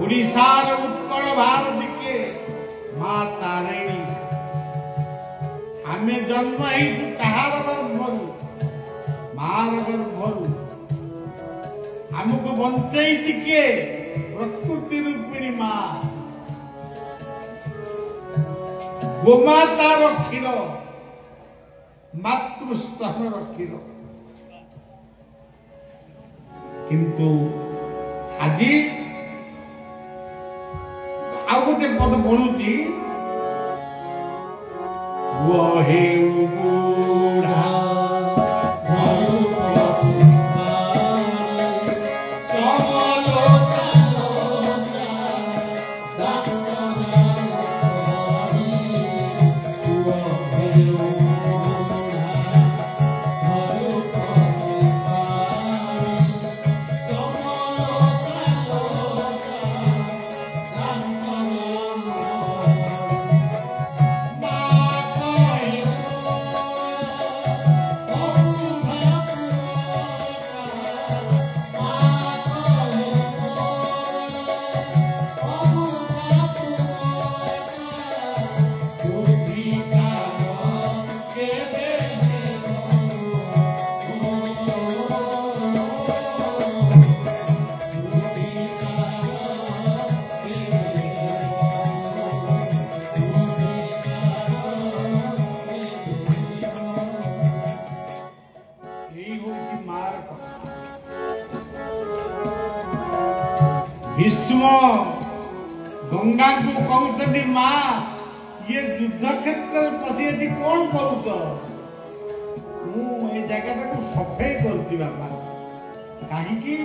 ओडिशार उत्कल भारत के माँ तारिणी आमे जन्म ही कहार गर्भरु मार गर्भरु आमको बंचई किए प्रकृति रूपिणी माँ गोमाता रखिल मातृस्तन रखिल किंतु आज आउ गोटे पद पढ़ुची वहे बूढ़ा भीष्म गंगा को कहते माँ ये युद्ध क्षेत्र में पशि कौन करुच मुझे जगह को सफाई करुच्ची बापा कहीं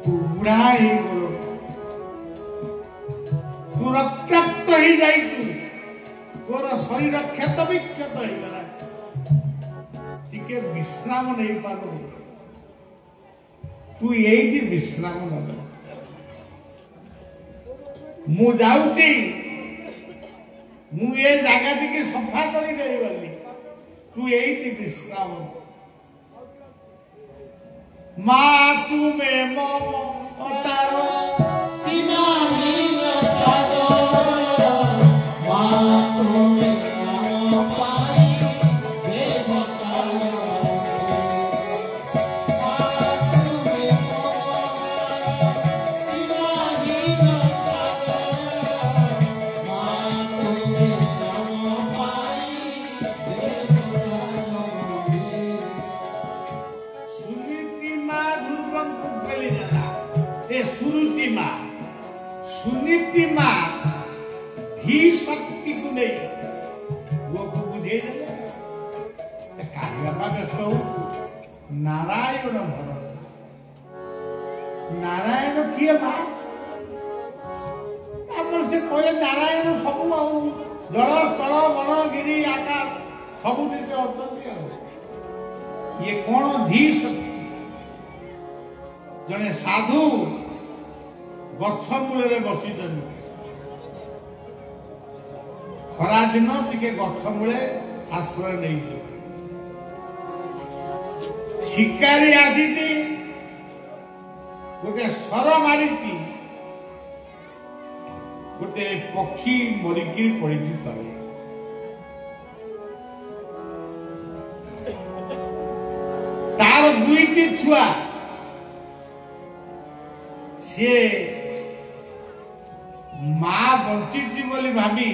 तू बुढ़ा ही तू रक्ताक्त ही जाई तोर शरीर क्षत विक्षत हो गला टिके विश्राम नहीं पालो तू यही विश्राम न मु जाऊची मु ये जगह टिके सफा करी देई वाली तू यही विश्राम माँ तुम्हें तारो सीमा सुनीति माँ धी शक्ति को नहीं वो को बुझे नारायण भरोसा नारायण किए माँ से कहे नारायण सब जल स्थल वन गिरी आकाश सब ये कौन धी शक्ति जने साधु गछ मूल बसी खरा दिन टे गछ मूले आश्रय नहीं शिकारी आसी गोटे स्वर मारी गोटे पक्षी मरिकी पड़ी तले तार दुईटी छुआ सी माँ बंची बोली भाभी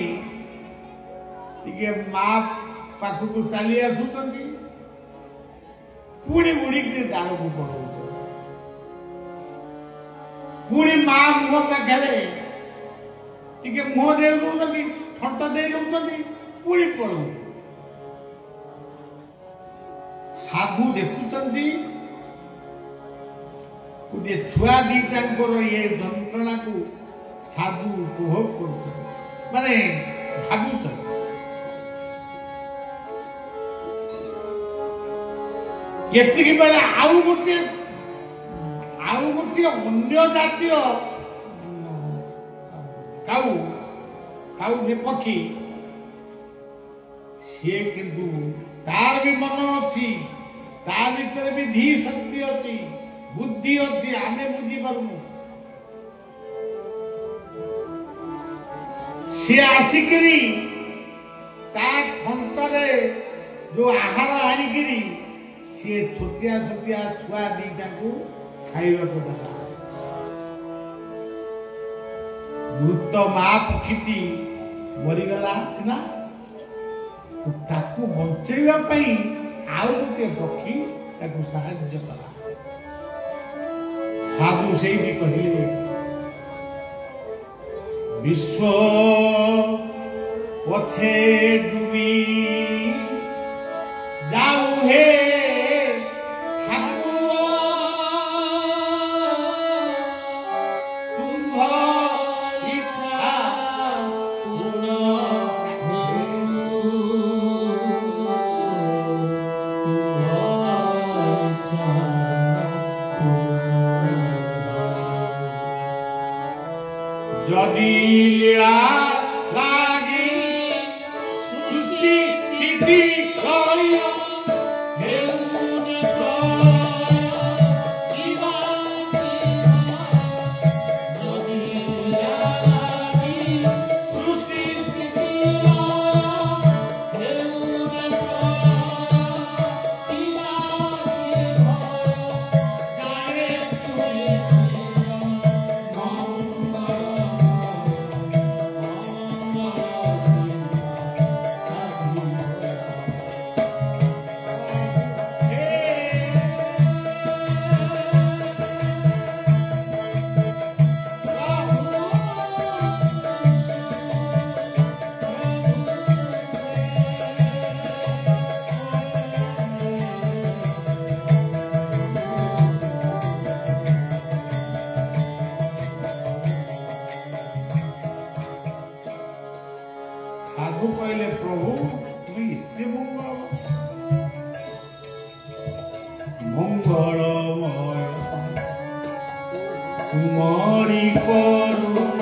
टे माँ पाखक चली आसुँच पुणी उड़िकी डाल को पड़ो पुणी माँ मुह पाखे टे मुह दे ठंट दे पुणी पड़ो साधु देखुं गोटे छुआ दीटा ये जंत्रणा को साधु उपभोग कर माने भावुच ये बेले आउ गोटे अन्य जातीय काऊ काऊ जे पक्षी सी किंतु तार भी मन अच्छी तार भीतर भी धी शक्ति अच्छी बुद्धि अच्छी आम बुझी पार्मु सी आसिकी खंटरे जो आहार आणिकी सी छोटिया छोटिया छुआ दीटा को खाइबा को देला मृत माँ पक्षी मरीगला ना ताकू बंचेवा पई आउ गोटे पक्षी ताकू साहाय्य कला साधु से भी कहिले विश्व पछे डूबी जाऊ हे जदि लीला लागी सृष्टि विधि करियो हे साधु कहले प्रभु तुम्हें एते मंगल मंगलमय तुम्हारी करुणा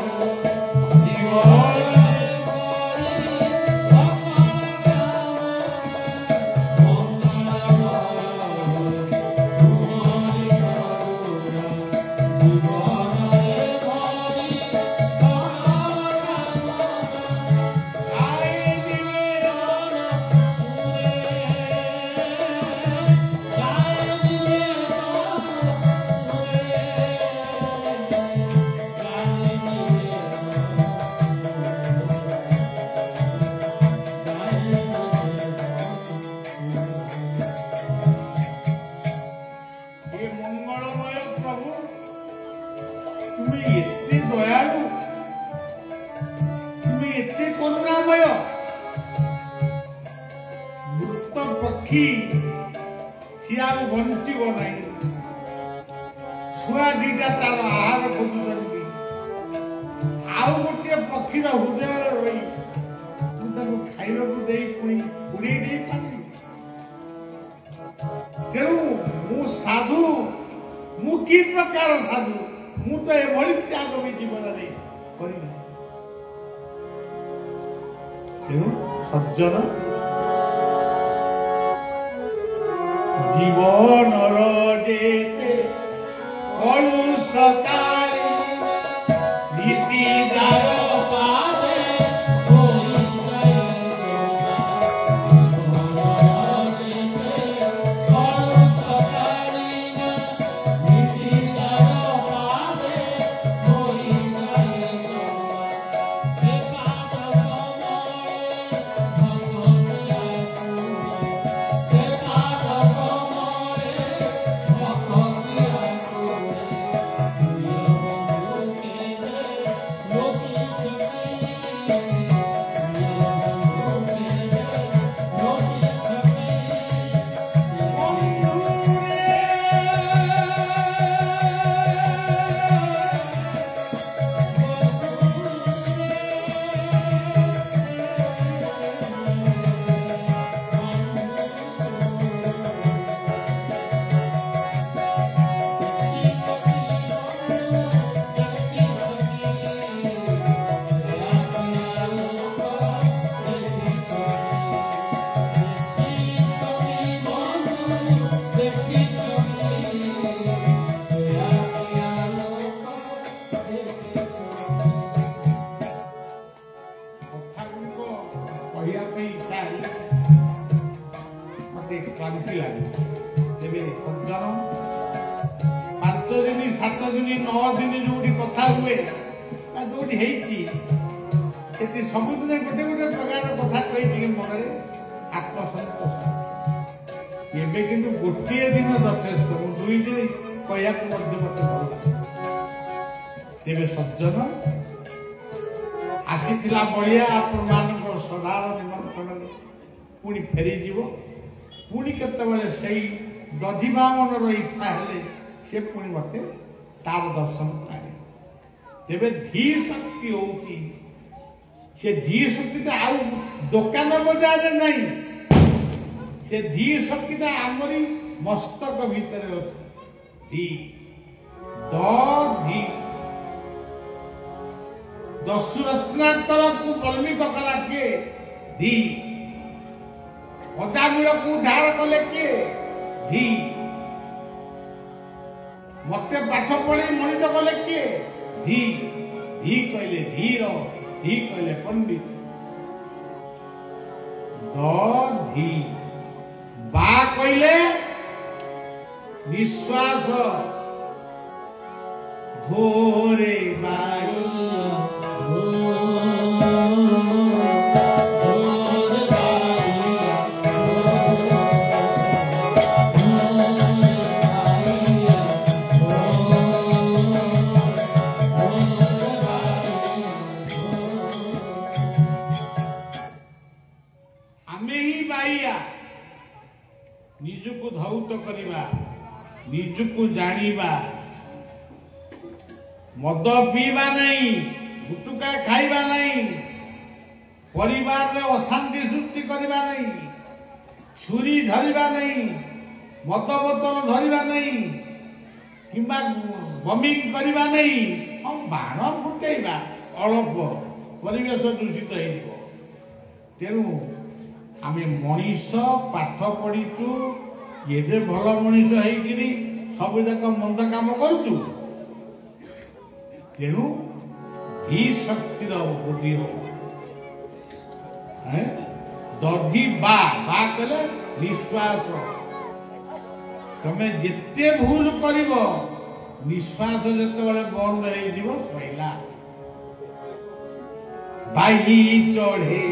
बंचीब ना छुआ दीटा तार आहार खोजुंट आउ गोटे पक्षीर हृदय रही खाइबा उड़े तेणु मु साधु मु कि प्रकार साधु मु तो एभली त्याग भी जीवन करना तेणु सज्जन जीवनर जेते कलुषकारी नीतिदार पादे क्लांति लगे तेरे सज्जन 5 दिन 7 दिन 9 दिन जो कथा हुए जो सबुदिन गोटे गोटे प्रकार कथा कही मन आत्मसंतोष एवं कि गोटे दिन यथेष 2 दिन कहूँ मत भल तेरे सज्जन आसीला बलिया आपण सदार निमंत्रण पुणी फेरीज पुणी केतबले से दधिबामन इच्छा हेले से पुणी मत तार दर्शन पाए तेरे धी शक्ति होती से धी शक्ति आउ दुकान बजार नहीं से धी शक्ति आमरी मस्तक भितर अच्छी धी दशरत्नाकर को बल्मीक कला किए धी अजामिल को उद्धार कले किए धी मत पाठ पढ़ी मनित कले किए धी धी कहले धीर धी कहले पंडित धी बा कहले निश्वास धोरे बाई निजुको धौत करिबा निजुको जानिबा मद पीवा नहीं गुटुका खाइबा नहीं परिवार में अशांति सृष्टि करवा नहीं, छुरी धरवा नहीं, मद बोतल धरवा नहीं, किंबा बमिंग करवा नहीं, हम बाण फुटेवा अल्प परिवेश दूषित हो। तेणु आम मनीष पाठ पढ़ीचु ये भल मनीष होकरी सब जाक मंद काम करूँ। तेणु ही शक्तिर बुद्धि हो दधि बा कले निश्वास तुम्हें जिते भूल कर निश्वास जिते बंद हो सैला बाई चढ़े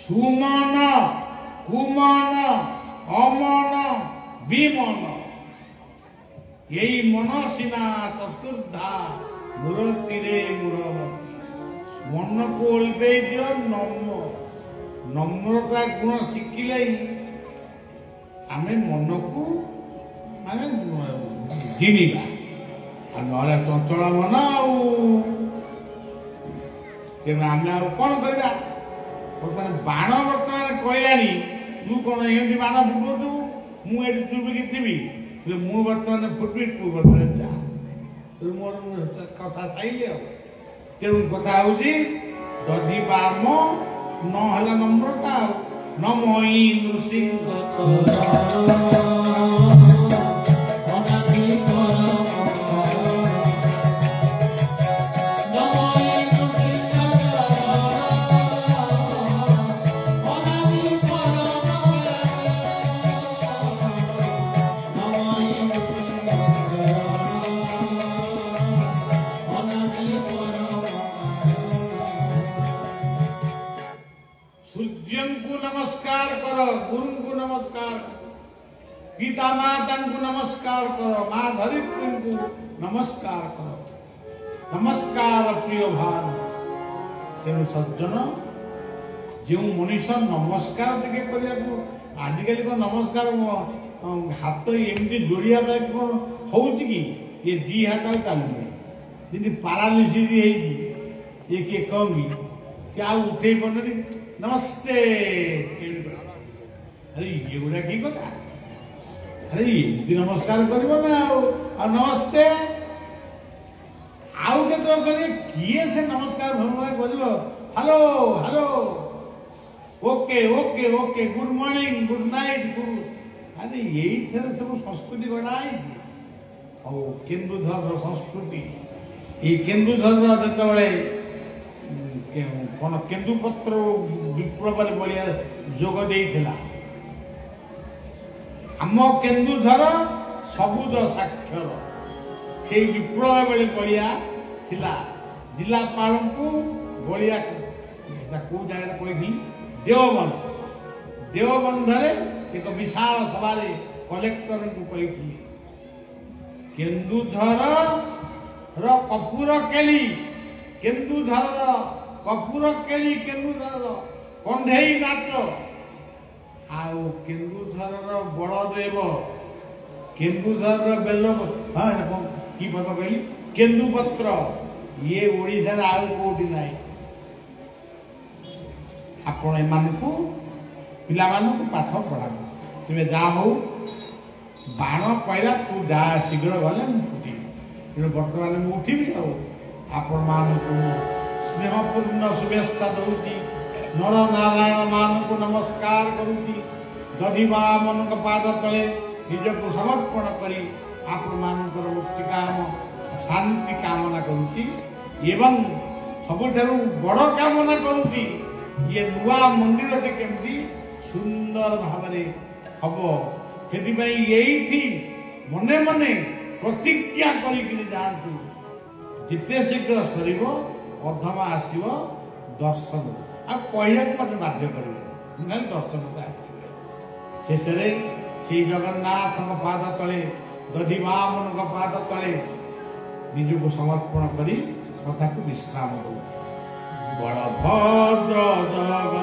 सुमन कुमन अमन विमन यही मन सीना चतुर्धा मूर्ति मन को ओल्टे दियो नम्रता गुण शिखिले आम मन को माने जिनिबा ना चंचल मन आम कौन करवा बर्तमान बाण बर्तमान कहलानी तू कौन एमती बाण फुटू मुझे चुपिकी थी मु बर्तमान फुटबी तू बर्तमान जा तू मोर कथा साइले तेणु कथा हूँ दधि बाम नहला नम्रता नमई नृसिंह नमस्कार करो, गुरु को नमस्कार पिता माता को नमस्कार करो, माँ धरित्री को नमस्कार करो। नमस्कार प्रिय भान तेणु सज्जन जो मनीष नमस्कार टे आजिकल को नमस्कार हाथ एमती जोड़िया कौन हो ये दी हाथ चलुए जी पारालीसीस ये किए कहूँगी क्या उठे पड़े नमस्ते अरे ये गुड़ा की कथा अरे ये नमस्कार कर नमस्ते आउ के किए से नमस्कार भगवान कर hello hello okay okay okay good morning good night good अरे यही थे सब संस्कृति गढ़ाई केन्दुझर संस्कृति ये केन्दुझर जो कौन केन्दुपत्र विप्लव बढ़िया जोग देइथिला आम केन्दुझर सबुज साक्षर से विप्लव बेले बढ़िया थिला जिलापाल को बढ़िया कौ जगह कही देवबंध देवबंधरे एक विशाल सभा कलेक्टर को कही केन्दुझर कपूर केली କେନ୍ଦୁଝରର କପୁର କେଳି, କେନ୍ଦୁଝରର କଣ୍ଢେଇ ନାଚ, ଆଉ କେନ୍ଦୁଝରର ବଳଦେବ, କେନ୍ଦୁଝରର ବେଲ, କି ପଦ କହିଲି, କେନ୍ଦୁପତ୍ର, ଇଏ ଓଡ଼ିଶାରେ ଆଉ କୋଉଠି ନାହିଁ। ଆପଣ ଏମାନଙ୍କୁ ପିଲାମାନଙ୍କୁ ପାଠ ପଢ଼ାନ୍ତୁ। ତେବେ ଯାହା ହଉ ବାଣ କହିଲା ତୁ ଯା ଶୀଘ୍ର ଗଲେ ମୁଁ ଉଠିବି, ତେଣୁ ବର୍ତ୍ତମାନ ମୁଁ ଉଠିବି। ଆଉ ଆପଣମାନଙ୍କୁ ସ୍ନେହପୂର୍ଣ୍ଣ ଶୁଭେଚ୍ଛା ଦଉଛି। ନର ନାରାୟଣ ମାନଙ୍କୁ ନମସ୍କାର କରୁଛି। ଦଧିମା ମାନଙ୍କ ପାଦ ତଳେ ନିଜକୁ ସମର୍ପଣ କରି ଆପଣମାନଙ୍କର ମୁକ୍ତି କାମ ଶାନ୍ତି କାମନା କରୁଛି ଏବଂ ସବୁଠାରୁ ବଡ଼ କାମନା କରୁଛି ଇଏ ନୂଆ ମନ୍ଦିରଟି କେମିତି ସୁନ୍ଦର ଭାବରେ ହବ। ସେଥିପାଇଁ ଏଇଠି ମନେ ମନେ ପ୍ରତିଜ୍ଞା କରିକିରି ଯାଆନ୍ତୁ। ଯେତେ ଶୀଘ୍ର ସରିବ ଅଧମା ଆସିବ ଦର୍ଶନ, ଆଉ କହିବାକୁ ମୋତେ ବାଧ୍ୟ କରିବେ ନାହିଁ, ଦର୍ଶନକୁ ଆସିବେ। ଶେଷରେ ଶ୍ରୀ ଜଗନ୍ନାଥଙ୍କ ପାଦ ତଳେ, ଦଧିମାମାନଙ୍କ ପାଦ ତଳେ ନିଜକୁ ସମର୍ପଣ କରି କଥାକୁ ବିଶ୍ରାମ ଦଉଛି। ବଳଭଦ୍ର ଜଗ